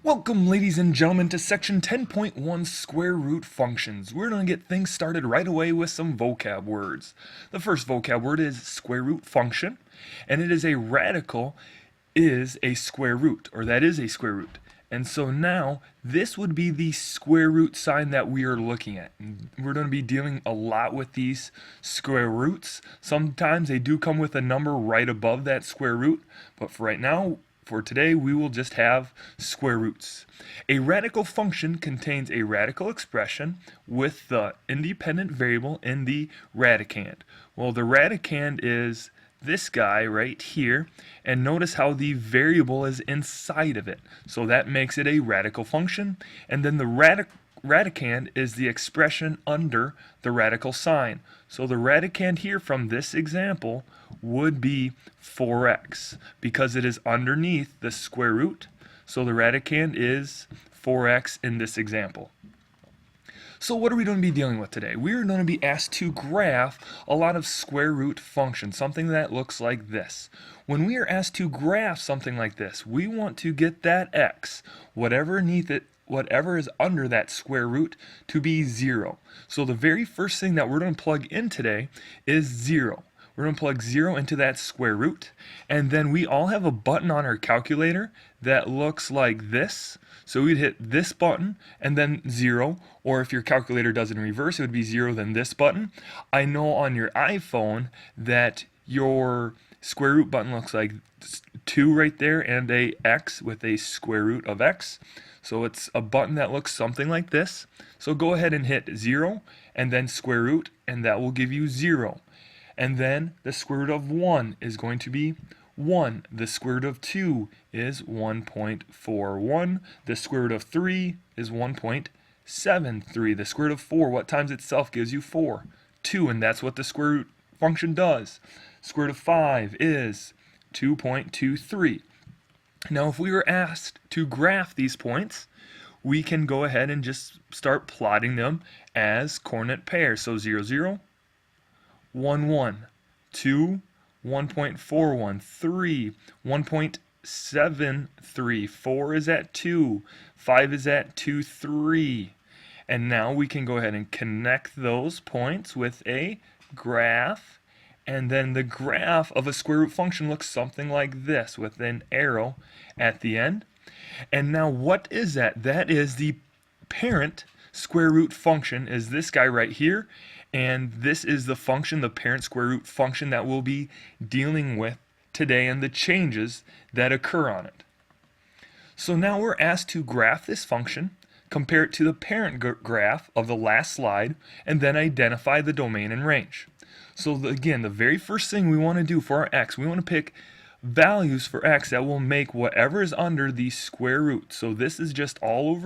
Welcome, ladies and gentlemen, to section 10.1 square root functions. We're going to get things started right away with some vocab words. The first vocab word is square root function, and it is a radical is a square root, or that is a square root. And so now this would be the square root sign that we are looking at. And we're going to be dealing a lot with these square roots. Sometimes they do come with a number right above that square root, but for right now, for today, we will just have square roots. A radical function contains a radical expression with the independent variable in the radicand. Well, the radicand is this guy right here, and notice how the variable is inside of it. So that makes it a radical function, and then the radicand is the expression under the radical sign. So the radicand here from this example would be 4x because it is underneath the square root. So the radicand is 4x in this example. So what are we going to be dealing with today? We're going to be asked to graph a lot of square root functions, something that looks like this. When we are asked to graph something like this, we want to get that x, whatever is under that square root, to be 0. So the very first thing that we're going to plug in today is 0. We're going to plug 0 into that square root, and then we all have a button on our calculator that looks like this. So we'd hit this button and then 0, or if your calculator does it in reverse, it would be 0 then this button. I know on your iPhone that your square root button looks like 2 right there and a x with a square root of x. So it's a button that looks something like this. So go ahead and hit 0 and then square root, and that will give you 0. And then the square root of 1 is going to be 1. The square root of 2 is 1.41. The square root of 3 is 1.73. The square root of 4, what times itself gives you 4? 2, and that's what the square root function does. Square root of 5 is 2.23. Now if we were asked to graph these points, we can go ahead and just start plotting them as coordinate pairs. So 0, 0, 1, 1, 2, 1.41, 3, 1.73, 4 is at 2, 5 is at 2, 3. And now we can go ahead and connect those points with a graph. And then the graph of a square root function looks something like this with an arrow at the end. And now what is that? That is the parent square root function, is this guy right here. And this is the function, the parent square root function, that we'll be dealing with today and the changes that occur on it. So now we're asked to graph this function, compare it to the parent graph of the last slide, and then identify the domain and range. So again, the very first thing we want to do for our x, we want to pick values for x that will make whatever is under the square root. So this is just all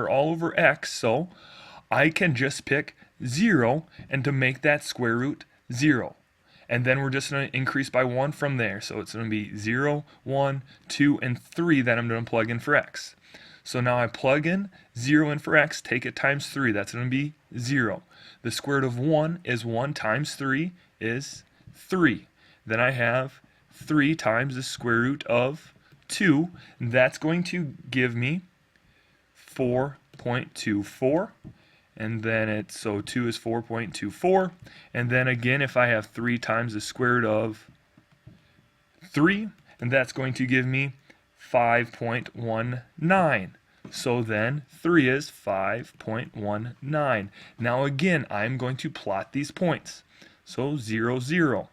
over x, so I can just pick 0 and to make that square root 0. And then we're just going to increase by 1 from there. So it's going to be 0, 1, 2, and 3 that I'm going to plug in for x. So now I plug in 0 in for x, take it times 3. That's going to be 0. The square root of 1 is 1 times 3 is 3. Then I have 3 times the square root of 2. That's going to give me 4.24. And then so 2 is 4.24. And then again, if I have 3 times the square root of 3, and that's going to give me 5.19. So then 3 is 5.19. Now again, I'm going to plot these points. So 0, 0.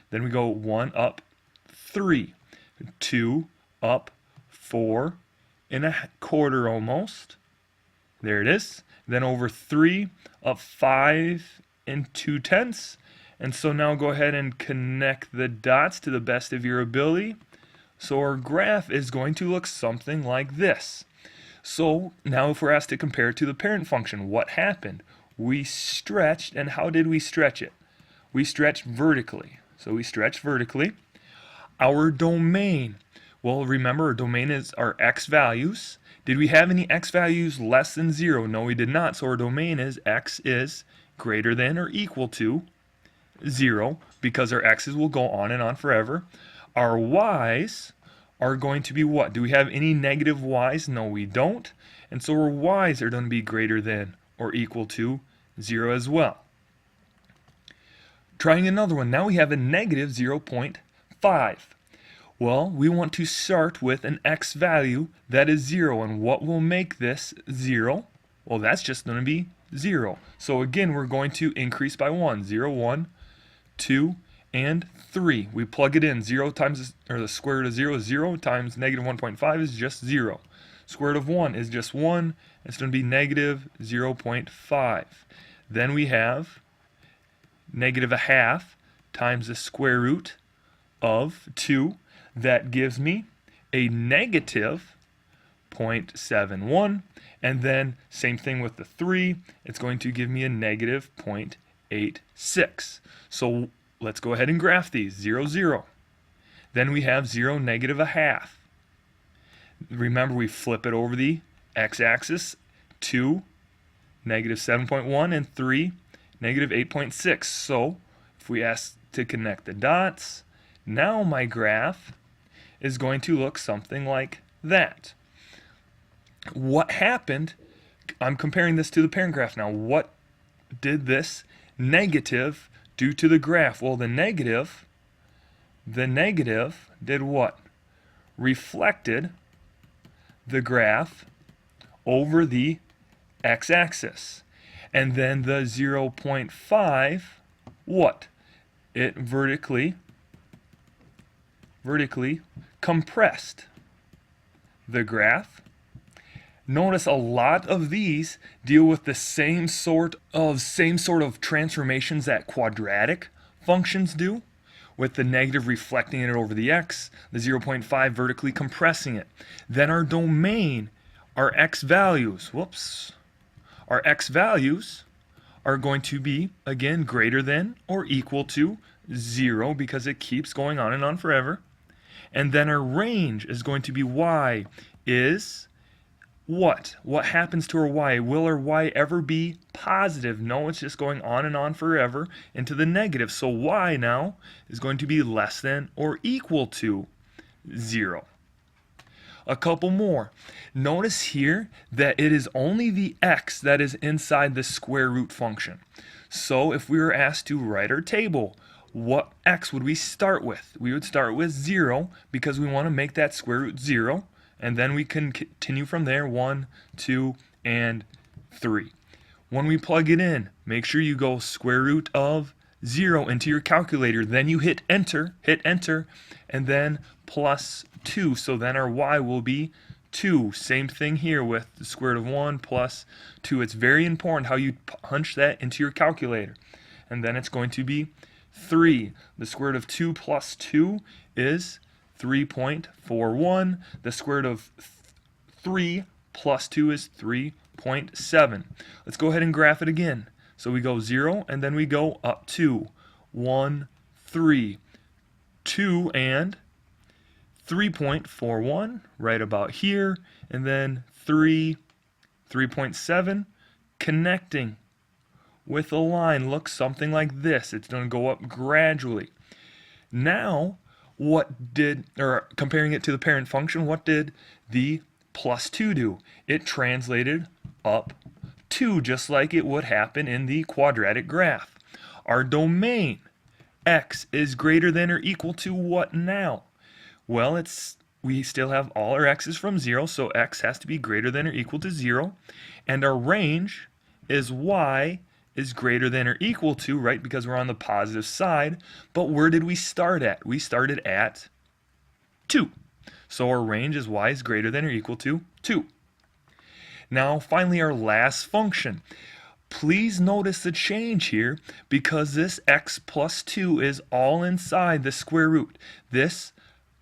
Then we go 1 up 3, 2 up 4 and a quarter almost. There it is. Then over 3 up 5 and 2/10. And so now go ahead and connect the dots to the best of your ability. So our graph is going to look something like this. So now if we're asked to compare it to the parent function, what happened? We stretched, and how did we stretch it? We stretched vertically. So we stretched vertically. Our domain, well, remember our domain is our x values. Did we have any x values less than 0? No, we did not. So our domain is x is greater than or equal to 0, because our x's will go on and on forever. Our y's are going to be what? Do we have any negative y's? No, we don't. And so our y's are going to be greater than or equal to 0 as well. Trying another one. Now we have a negative 0.5. Well, we want to start with an x value that is 0. And what will make this 0? Well, that's just going to be 0. So again, we're going to increase by 1. 0, 1, 2, and 3. We plug it in. 0 times, or the square root of 0 is 0 times negative 1.5 is just 0. Square root of 1 is just 1. It's going to be negative 0.5. Then we have negative a half times the square root of 2. That gives me a negative 0.71. And then same thing with the 3. It's going to give me a negative 0.86. So let's go ahead and graph these. 0, 0. Then we have 0, negative a half. Remember, we flip it over the x-axis. 2, negative 7.1, and 3, negative 8.6. So if we ask to connect the dots, now my graph is going to look something like that. What happened? I'm comparing this to the parent graph now. What did this negative do to the graph? Well, the negative did what? Reflected the graph over the x-axis. And then the 0.5, what? It vertically compressed the graph. Notice a lot of these deal with the same sort of transformations that quadratic functions do, with the negative reflecting it over the x, the 0.5 vertically compressing it. Then our domain, our x values, our x values are going to be, again, greater than or equal to 0 because it keeps going on and on forever. And then our range is going to be y is what? What happens to our y? Will our y ever be positive? No, it's just going on and on forever into the negative. So y now is going to be less than or equal to 0. A couple more. Notice here that it is only the x that is inside the square root function. So if we were asked to write our table, what x would we start with? We would start with 0 because we want to make that square root 0. And then we can continue from there, 1, 2, and 3. When we plug it in, make sure you go square root of 0 into your calculator. Then you hit enter, and then plus 2. So then our y will be 2. Same thing here with the square root of 1 plus 2. It's very important how you punch that into your calculator. And then it's going to be 3. The square root of 2 plus 2 is 3.41. The square root of 3 plus 2 is 3.7. Let's go ahead and graph it again. So we go 0, and then we go up 2. 1, 3, 2, and 3.41, right about here. And then 3, 3.7, connecting with a line looks something like this. It's going to go up gradually. Now, comparing it to the parent function, what did the plus 2 do? It translated up 2, just like it would happen in the quadratic graph. Our domain, x, is greater than or equal to what now? Well, we still have all our x's from 0, so x has to be greater than or equal to 0. And our range is y is greater than or equal to, right, because we're on the positive side. But where did we start at? We started at 2. So our range is y is greater than or equal to 2. Now, finally, our last function. Please notice the change here because this x plus 2 is all inside the square root. This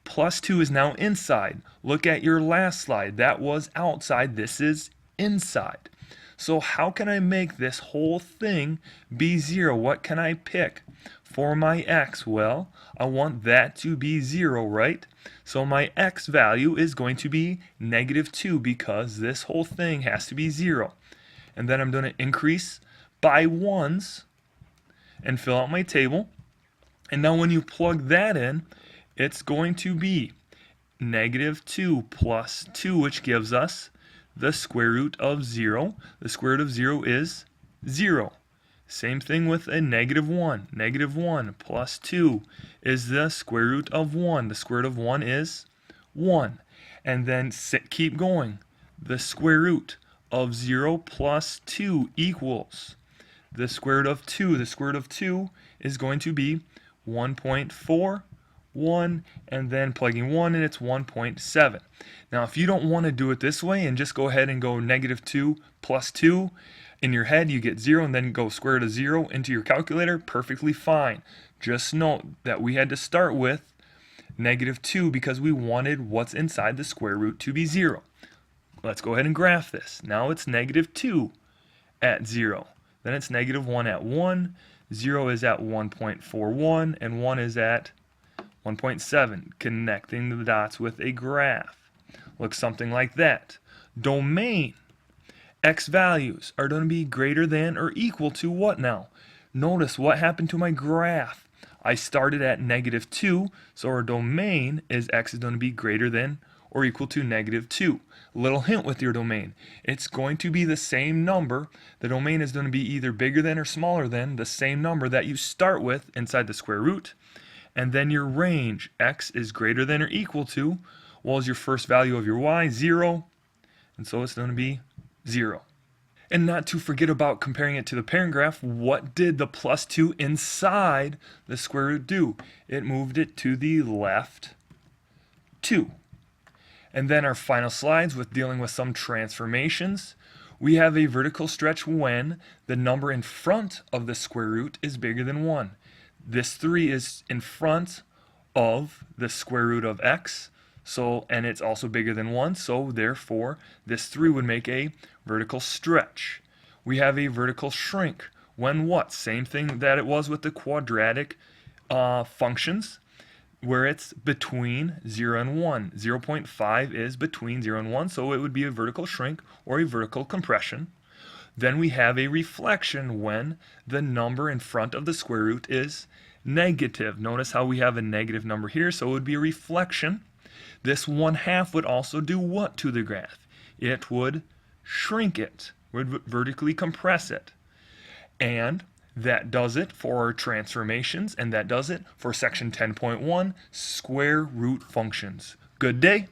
plus 2 is now inside. Look at your last slide. That was outside. This is inside. So how can I make this whole thing be 0? What can I pick for my x? Well, I want that to be 0, right? So my x value is going to be negative 2 because this whole thing has to be 0. And then I'm going to increase by 1s and fill out my table. And now when you plug that in, it's going to be negative 2 plus 2, which gives us the square root of 0. The square root of 0 is 0. Same thing with a negative 1. Negative 1 plus 2 is the square root of 1. The square root of 1 is 1. And then keep going. The square root of 0 plus 2 equals the square root of 2. The square root of 2 is going to be 1.41, and then plugging 1 in, it's 1.7. Now, if you don't want to do it this way and just go ahead and go negative 2 plus 2, in your head you get 0 and then go square root of 0 into your calculator, perfectly fine. Just note that we had to start with negative 2 because we wanted what's inside the square root to be 0. Let's go ahead and graph this. Now it's negative 2 at 0. Then it's negative 1 at 1. 0 is at 1.41, and 1 is at 1.7. Connecting the dots with a graph. Looks something like that. Domain. X values are going to be greater than or equal to what now? Notice what happened to my graph. I started at negative 2, so our domain is x is going to be greater than or equal to negative 2. Little hint with your domain. It's going to be the same number. The domain is going to be either bigger than or smaller than the same number that you start with inside the square root. And then your range, x is greater than or equal to, what was your first value of your y? 0. And so it's going to be 0. And not to forget about comparing it to the parent graph, what did the plus 2 inside the square root do? It moved it to the left 2. And then our final slides with dealing with some transformations. We have a vertical stretch when the number in front of the square root is bigger than 1. This 3 is in front of the square root of x, and it's also bigger than 1, so therefore this 3 would make a vertical stretch. We have a vertical shrink when what? Same thing that it was with the quadratic functions, where it's between 0 and 1. 0.5 is between 0 and 1, so it would be a vertical shrink or a vertical compression. Then we have a reflection when the number in front of the square root is negative. Notice how we have a negative number here, so it would be a reflection. This 1/2 would also do what to the graph? It would shrink it, would vertically compress it. And that does it for our transformations, and that does it for section 10.1, square root functions. Good day.